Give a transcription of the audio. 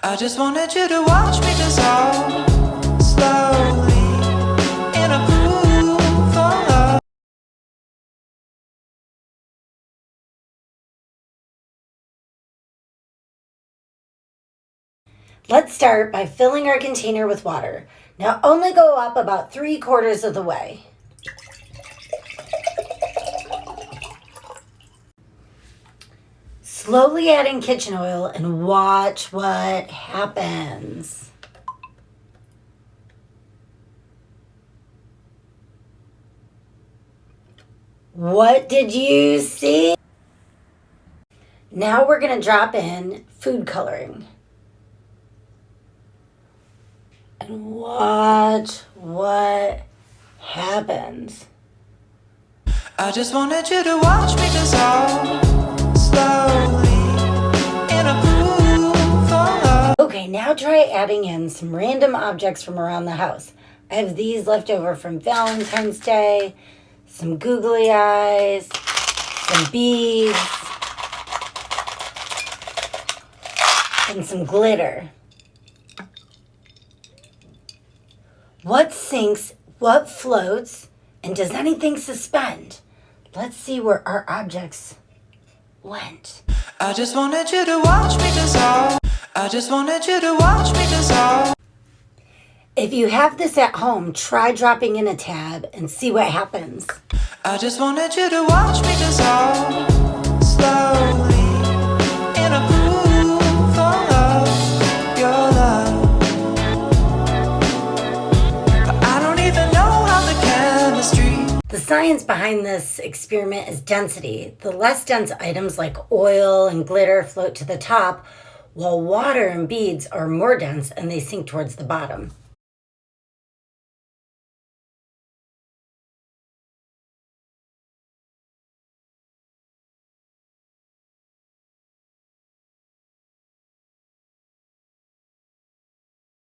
I just wanted you to watch me dissolve slowly in a pool full of. Let's start by filling our container with water. Now only go up about 3/4 of the way. Slowly add in kitchen oil and watch what happens. What did you see? Now we're going to drop in food coloring. And watch what happens. I just wanted you to watch me dissolve slowly in a pool full of. Okay, now try adding in some random objects from around the house. I have these left over from Valentine's Day, some googly eyes, some beads, and some glitter. What sinks, what floats, and does anything suspend? Let's see where our objects went. I just wanted you to watch me dissolve. I just wanted you to watch me dissolve. If you have this at home, try dropping in a tab and see what happens. I just wanted you to watch me dissolve slowly in a pool full of your love. But I don't even know how the chemistry. The science behind this experiment is density. The less dense items like oil and glitter float to the top, while water and beads are more dense and they sink towards the bottom.